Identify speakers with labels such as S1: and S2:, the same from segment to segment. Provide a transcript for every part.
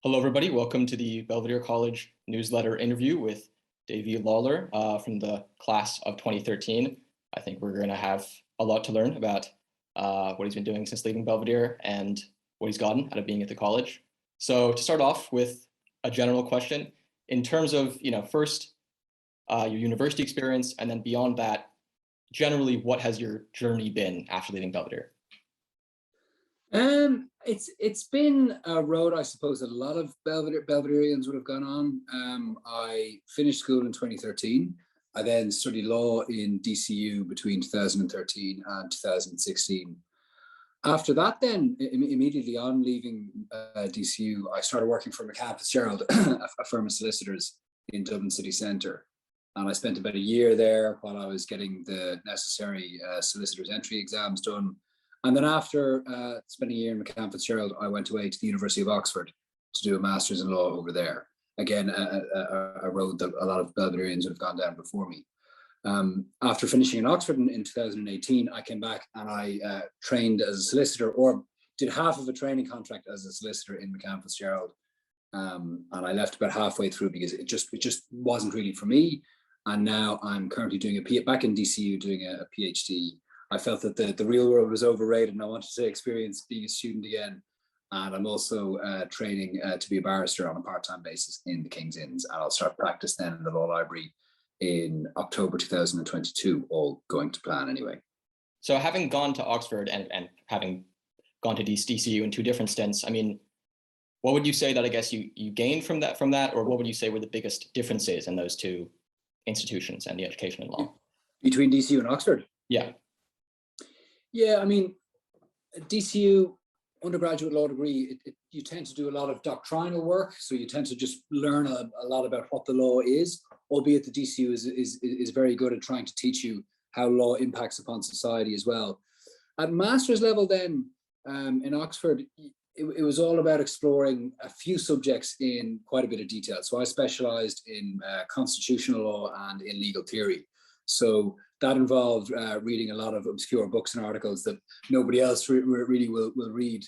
S1: Hello, everybody. Welcome to the Belvedere College Newsletter interview with Davy Lalor from the class of 2013. I think we're going to have a lot to learn about what he's been doing since leaving Belvedere and what he's gotten out of being at the college. So to start off with a general question, in terms of, first your university experience, and then beyond that, generally, what has your journey been after leaving Belvedere?
S2: It's been a road, I suppose, that a lot of Belvedereans would have gone on. I finished school in 2013. I then studied law in DCU between 2013 and 2016. After that, then immediately on leaving DCU, I started working for McCann Fitzgerald, a firm of solicitors in Dublin city centre. And I spent about a year there while I was getting the necessary solicitor's entry exams done. And then after spending a year in McCann Fitzgerald, I went away to the University of Oxford to do a master's in law over there. Again, a road that a lot of Belvedereans would have gone down before me. After finishing in Oxford in 2018, I came back and I trained as a solicitor, or did half of a training contract as a solicitor in McCann Fitzgerald. And I left about halfway through because it just wasn't really for me. And now I'm currently doing back in DCU doing a PhD. I felt that the real world was overrated and I wanted to experience being a student again. And I'm also training to be a barrister on a part-time basis in the King's Inns. And I'll start practice then in the law library in October 2022, all going to plan anyway.
S1: So having gone to Oxford and having gone to DCU in two different stints, I mean, what would you say that I guess you gained from that, or what would you say were the biggest differences in those two institutions and the education in law?
S2: Between DCU and Oxford? Yeah, I mean, DCU undergraduate law degree, you tend to do a lot of doctrinal work, so you tend to just learn a lot about what the law is, albeit the DCU is very good at trying to teach you how law impacts upon society as well. At master's level then, in Oxford, it was all about exploring a few subjects in quite a bit of detail. So I specialized in constitutional law and in legal theory. So that involved reading a lot of obscure books and articles that nobody else really will read.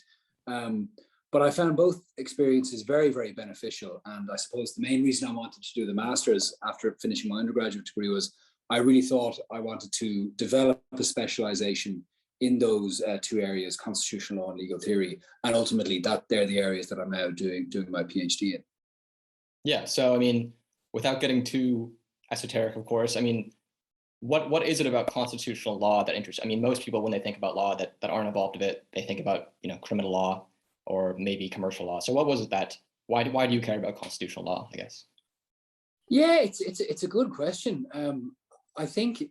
S2: But I found both experiences very, very beneficial. And I suppose the main reason I wanted to do the master's after finishing my undergraduate degree was I really thought I wanted to develop a specialization in those two areas, constitutional law and legal theory. And ultimately they're the areas that I'm now doing my PhD in.
S1: Yeah, so I mean, without getting too esoteric, of course, I mean, what is it about constitutional law that interests? I mean, most people, when they think about law that aren't involved in it, they think about, criminal law or maybe commercial law. So what was it why do you care about constitutional law, I guess?
S2: Yeah, it's a good question. I think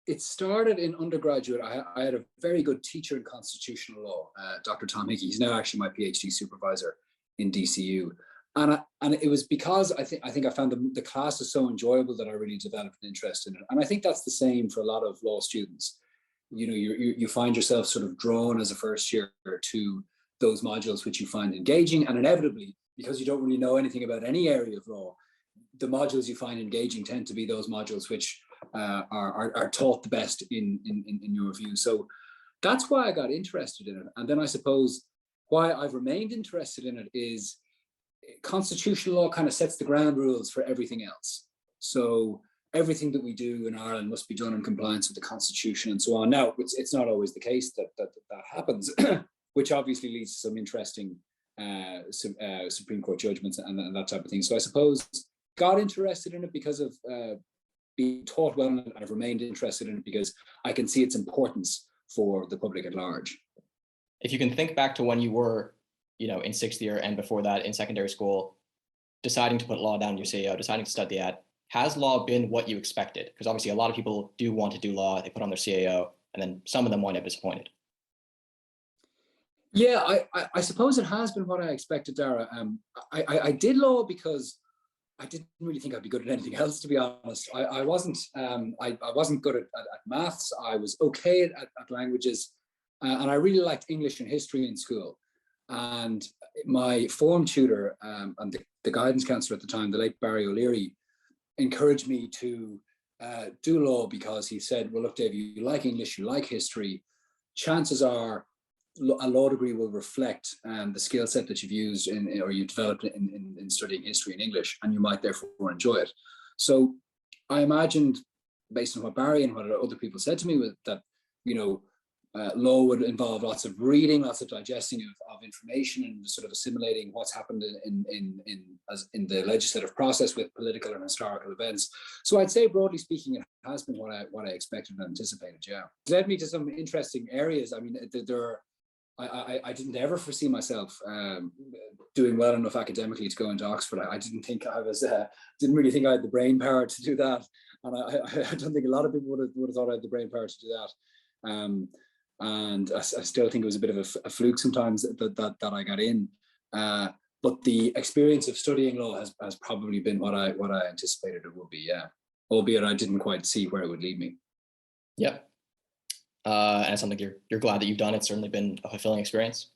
S2: it started in undergraduate. I had a very good teacher in constitutional law, Dr. Tom Hickey. He's now actually my PhD supervisor in DCU. And it was because I think I found the class is so enjoyable that I really developed an interest in it. And I think that's the same for a lot of law students. You find yourself sort of drawn as a first year to those modules which you find engaging, and inevitably, because you don't really know anything about any area of law, the modules you find engaging tend to be those modules which are taught the best in your view. So that's why I got interested in it. And then I suppose why I've remained interested in it is constitutional law kind of sets the ground rules for everything else. So everything that we do in Ireland must be done in compliance with the Constitution and so on. Now, it's not always the case that happens, which obviously leads to some interesting Supreme Court judgments and that type of thing. So I suppose got interested in it because of being taught well, and I've remained interested in it because I can see its importance for the public at large.
S1: If you can think back to when you were in sixth year and before that in secondary school, deciding to put law down your CAO, deciding to study that, has law been what you expected? Because obviously a lot of people do want to do law, they put on their CAO, and then some of them wind up disappointed.
S2: Yeah, I suppose it has been what I expected, Daire. I did law because I didn't really think I'd be good at anything else, to be honest. I wasn't good at maths. I was okay at languages, and I really liked English and history in school. And my form tutor and the guidance counsellor at the time, the late Barry O'Leary, encouraged me to do law because he said, well, look, Dave, you like English, you like history. Chances are a law degree will reflect the skill set that you've used or you developed in studying history and English, and you might therefore enjoy it. So I imagined, based on what Barry and what other people said to me, was that, you know, law would involve lots of reading, lots of digesting of information, and sort of assimilating what's happened in the legislative process with political and historical events. So I'd say, broadly speaking, it has been what I expected and anticipated. Yeah, it led me to some interesting areas. I mean, I didn't ever foresee myself doing well enough academically to go into Oxford. I didn't think I was, didn't really think I had the brain power to do that, and I don't think a lot of people would have thought I had the brain power to do that. And I still think it was a bit of a fluke sometimes that I got in. But the experience of studying law has probably been what I anticipated it would be. Yeah, albeit I didn't quite see where it would lead me.
S1: Yep. And it's something you're glad that you've done. It's certainly been a fulfilling experience.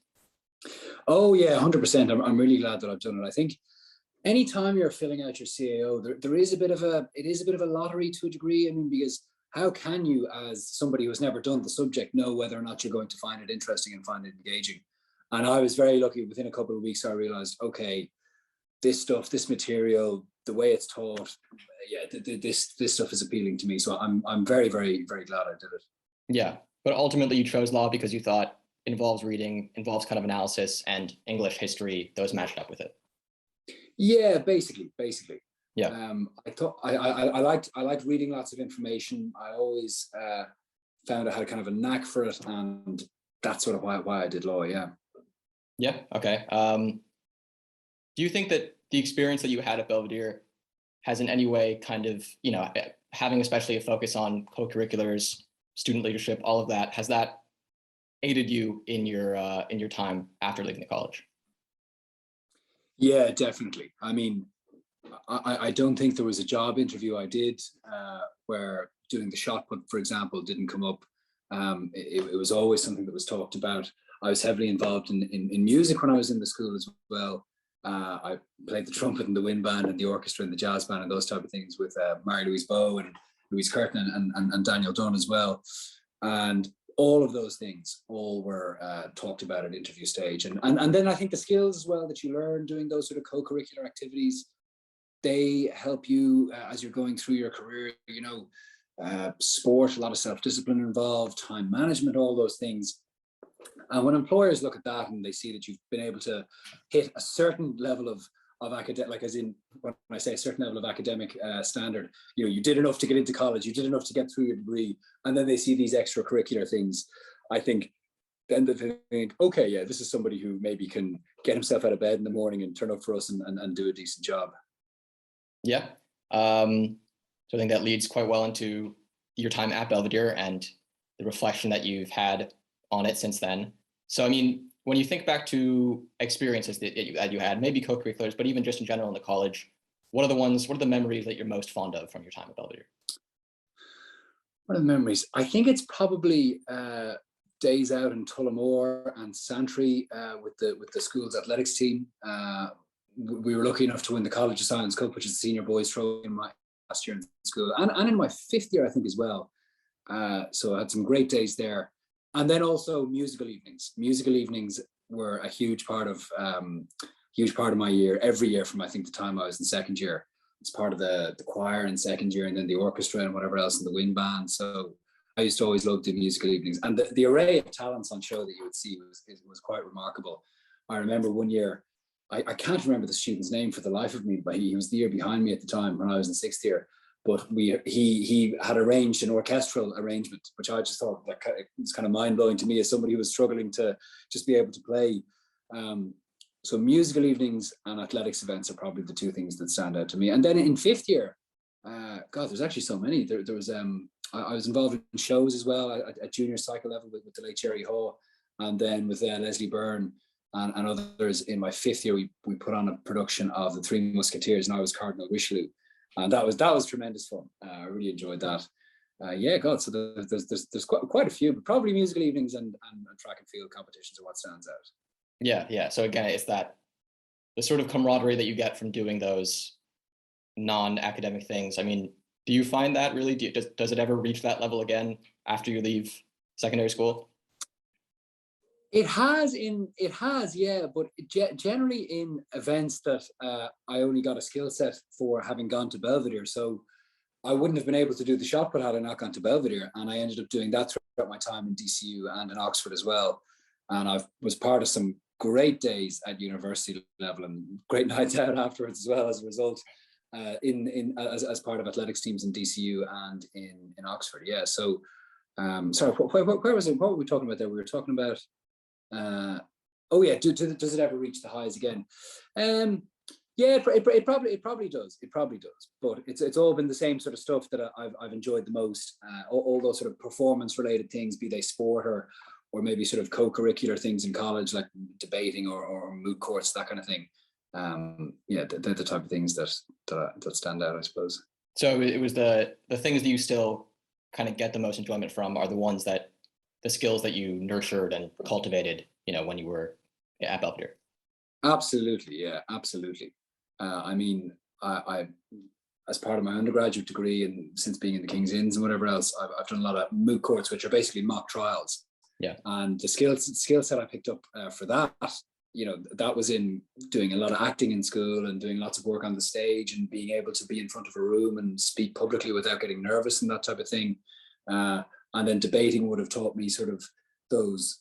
S2: Oh yeah, 100%. I'm really glad that I've done it. I think anytime you're filling out your CAO, there is a bit of a lottery to a degree. I mean, because how can you, as somebody who has never done the subject, know whether or not you're going to find it interesting and find it engaging? And I was very lucky. Within a couple of weeks, I realized, okay, this stuff, this material, the way it's taught, yeah, this stuff is appealing to me. So I'm very, very, very glad I did it.
S1: Yeah, but ultimately you chose law because you thought it involves reading, involves kind of analysis, and English history, those matched up with it.
S2: Yeah, basically.
S1: Yeah.
S2: I thought I liked reading lots of information. I always found I had kind of a knack for it, and that's sort of why I did law. Yeah.
S1: Yeah. Okay. Do you think that the experience that you had at Belvedere has in any way kind of, you know, having especially a focus on co-curriculars, student leadership, all of that, has that aided you in your time after leaving the college?
S2: Yeah, definitely. I mean, I don't think there was a job interview I did where doing the shot put, for example, didn't come up. It was always something that was talked about. I was heavily involved in music when I was in the school as well. I played the trumpet and the wind band and the orchestra and the jazz band and those type of things with Mary-Louise Bowe and Louise Curtin and Daniel Dunn as well. And all of those things all were talked about at interview stage. And then I think the skills as well that you learn doing those sort of co-curricular activities, they help you as you're going through your career, you know, sport, a lot of self-discipline involved, time management, all those things. And when employers look at that and they see that you've been able to hit a certain level of academic, like as in when I say a certain level of academic standard, you know, you did enough to get into college, you did enough to get through your degree, and then they see these extracurricular things, I think then they think, okay, yeah, this is somebody who maybe can get himself out of bed in the morning and turn up for us and do a decent job.
S1: Yeah. So I think that leads quite well into your time at Belvedere and the reflection that you've had on it since then. So, I mean, when you think back to experiences that you had, maybe co-curriculars, but even just in general in the college, what are the memories that you're most fond of from your time at Belvedere?
S2: What are the memories? I think it's probably days out in Tullamore and Santry with the school's athletics team. We were lucky enough to win the College of Science Cup, which is the senior boys trophy in my last year in school, and in my fifth year, I think, as well. So I had some great days there. And then also musical evenings. Musical evenings were a huge part of my year, every year from I think the time I was in second year. It's part of the choir in second year, and then the orchestra and whatever else in the wind band. So I used to always love the musical evenings, and the array of talents on show that you would see was quite remarkable. I remember one year, I can't remember the student's name for the life of me, but he was the year behind me at the time when I was in sixth year. But he had arranged an orchestral arrangement, which I just thought that was kind of mind blowing to me as somebody who was struggling to just be able to play. So musical evenings and athletics events are probably the two things that stand out to me. And then in fifth year, God, there's actually so many. There was I was involved in shows as well at junior cycle level with the late Jerry Haw, and then with Leslie Byrne and others. In my fifth year, we put on a production of The Three Musketeers, and I was Cardinal Richelieu. And that was tremendous fun. I really enjoyed that. Yeah, God. So there's quite a few, but probably musical evenings and track and field competitions are what stands out.
S1: Yeah. So again, it's the sort of camaraderie that you get from doing those non-academic things. I mean, do you find that really? Does it ever reach that level again after you leave secondary school?
S2: It has, yeah, but generally in events that I only got a skill set for having gone to Belvedere. So I wouldn't have been able to do the shot put had I not gone to Belvedere. And I ended up doing that throughout my time in DCU and in Oxford as well. And I was part of some great days at university level and great nights out afterwards as well as a result, as part of athletics teams in DCU and in Oxford. Yeah. So sorry, where was it? What were we talking about there? We were talking about oh yeah, does it ever reach the highs again? Yeah, it probably does. It probably does. But it's all been the same sort of stuff that I've enjoyed the most. All those sort of performance related things, be they sport or maybe sort of co-curricular things in college, like debating or moot courts, that kind of thing. Yeah, they're the type of things that stand out, I suppose.
S1: So it was the things that you still kind of get the most enjoyment from are the ones that the skills that you nurtured and cultivated, when you were at Belvedere.
S2: Absolutely, yeah, absolutely. I mean, I as part of my undergraduate degree and since being in the King's Inns and whatever else, I've done a lot of moot courts, which are basically mock trials.
S1: Yeah.
S2: And the skill set I picked up for that, that was in doing a lot of acting in school and doing lots of work on the stage and being able to be in front of a room and speak publicly without getting nervous and that type of thing. And then debating would have taught me sort of those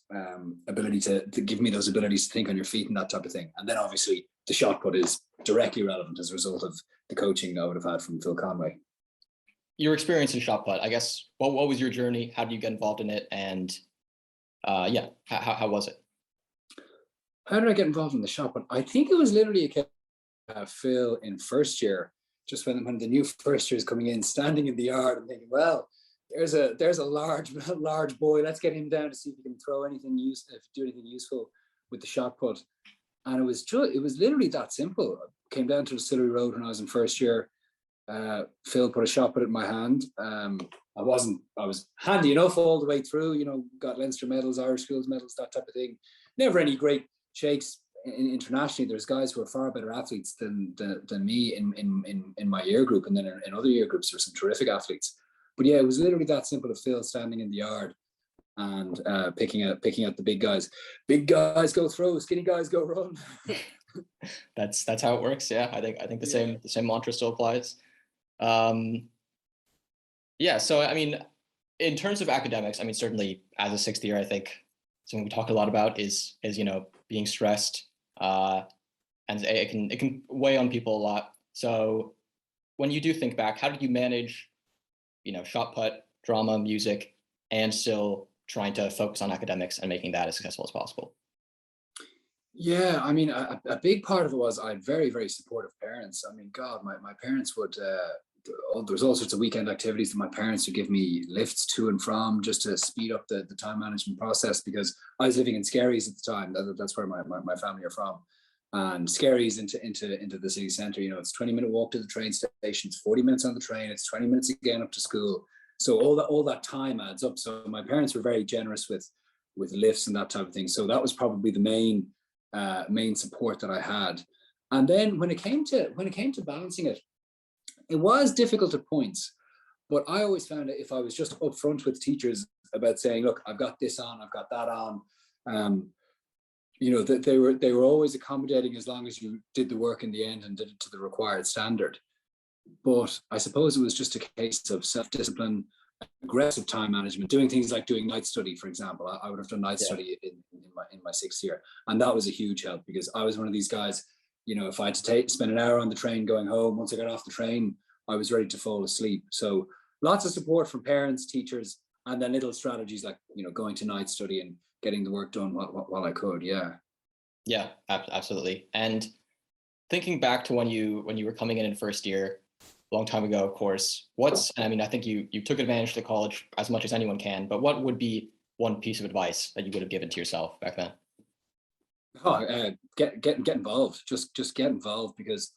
S2: ability to give me those abilities to think on your feet and that type of thing. And then obviously the shot put is directly relevant as a result of the coaching I would have had from Phil Conway.
S1: Your experience in shot put, I guess, what was your journey? How did you get involved in it? And how was it?
S2: How did I get involved in the shot put? I think it was literally a case of Phil in first year, just when the new first year is coming in, standing in the yard and thinking, well, there's a large boy. Let's get him down to see if he can throw anything do anything useful with the shot put. And it was literally that simple. I came down to Distillery Road when I was in first year. Phil put a shot put in my hand. I was handy enough all the way through. Got Leinster medals, Irish schools medals, that type of thing. Never any great shakes internationally. There's guys who are far better athletes than me in my year group, and then in other year groups there's some terrific athletes. But yeah, it was literally that simple of Phil standing in the yard and picking out the big guys. Big guys go throw, skinny guys go run.
S1: That's how it works. Yeah, I think the same mantra still applies. Yeah. So I mean, in terms of academics, I mean, certainly as a sixth year, I think something we talk a lot about is being stressed, and it can weigh on people a lot. So when you do think back, how did you manage shot put, drama, music, and still trying to focus on academics and making that as successful as possible?
S2: Yeah, I mean, a big part of it was I had very, very supportive parents. I mean, God, my parents would, there's all sorts of weekend activities that my parents would give me lifts to and from just to speed up the time management process, because I was living in Skerries at the time. That's where my family are from. And Skerries into the city centre, it's 20-minute walk to the train station, it's 40 minutes on the train, it's 20 minutes again up to school. So all that time adds up. So my parents were very generous with lifts and that type of thing. So that was probably the main support that I had. And then when it came to balancing it, it was difficult at points. But I always found that if I was just upfront with teachers about saying, look, I've got this on, I've got that on, that they were always accommodating as long as you did the work in the end and did it to the required standard. But I suppose it was just a case of self-discipline, aggressive time management, doing things like doing night study, for example. I would have done night study in my sixth year, and that was a huge help, because I was one of these guys. If I had to spend an hour on the train going home, once I got off the train, I was ready to fall asleep. So lots of support from parents, teachers, and then little strategies like going to night study and getting the work done while I could. Yeah,
S1: absolutely. And thinking back to when you were coming in first year, a long time ago, of course, I think you took advantage of the college as much as anyone can, but what would be one piece of advice that you would have given to yourself back then?
S2: Get involved. Just get involved, because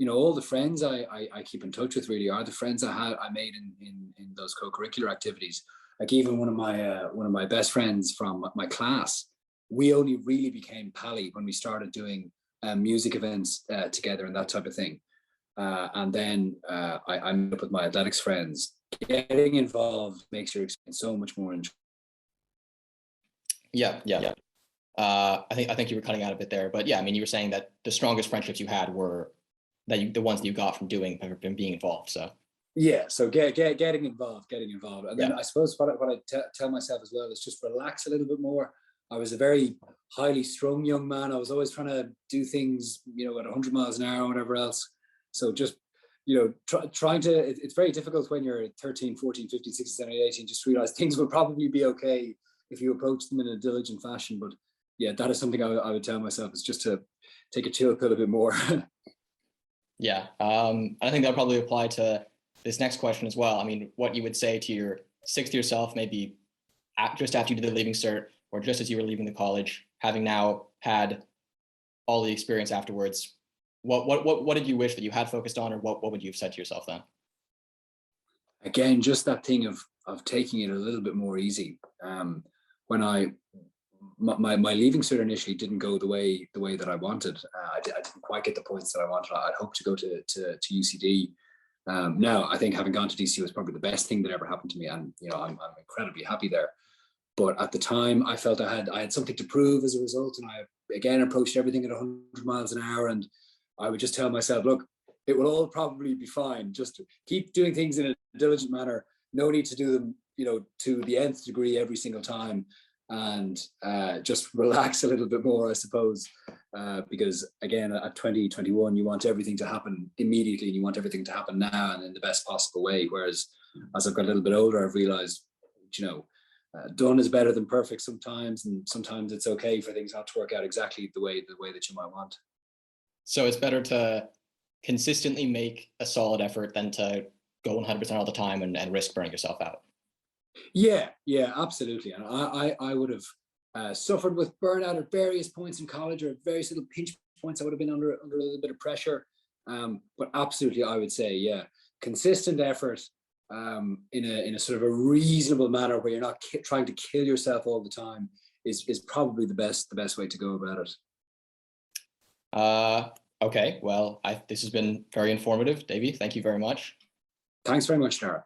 S2: all the friends I keep in touch with really are the friends I made in those co-curricular activities. Like even one of my best friends from my class, we only really became pally when we started doing music events together and that type of thing. And then I met up with my athletics friends. Getting involved makes your experience so much more enjoyable.
S1: Yeah. I think you were cutting out a bit there, but yeah, I mean, you were saying that the strongest friendships you had were the ones that you got from being involved. So
S2: Yeah, so getting involved, and then
S1: yeah,
S2: I suppose what I tell myself as well is just relax a little bit more. I was a very highly strung young man. I was always trying to do things, at 100 miles an hour or whatever else. So just, trying to, it's very difficult when you're 13, 14, 15, 16, 17, 18, just realize things will probably be okay if you approach them in a diligent fashion. But yeah, that is something I would tell myself, is just to take a chill pill a bit more.
S1: yeah. I think that'll probably apply to this next question as well. I mean, what you would say to your sixth year self, maybe just after you did the leaving cert, or just as you were leaving the college, having now had all the experience afterwards, what did you wish that you had focused on, or what would you have said to yourself then?
S2: Again, just that thing of taking it a little bit more easy. When my leaving cert initially didn't go the way that I wanted. I didn't quite get the points that I wanted. I'd hoped to go to UCD. Now I think having gone to DC was probably the best thing that ever happened to me, and I'm incredibly happy there. But at the time, I felt I had something to prove as a result, and I again approached everything at 100 miles an hour, and I would just tell myself, look, it will all probably be fine. Just keep doing things in a diligent manner. No need to do them, to the nth degree every single time, and just relax a little bit more, I suppose, because again, at 20, 21, you want everything to happen immediately, and you want everything to happen now and in the best possible way. Whereas as I've got a little bit older, I've realized, done is better than perfect sometimes, and sometimes it's okay for things not to work out exactly the way that you might want.
S1: So it's better to consistently make a solid effort than to go 100% all the time and risk burning yourself out.
S2: Yeah, absolutely. And I would have suffered with burnout at various points in college, or at various little pinch points. I would have been under a little bit of pressure. But absolutely, I would say, yeah, consistent effort, in a sort of a reasonable manner, where you're not trying to kill yourself all the time, is probably the best way to go about it.
S1: Okay, well, this has been very informative, Davy. Thank you very much.
S2: Thanks very much, Daire.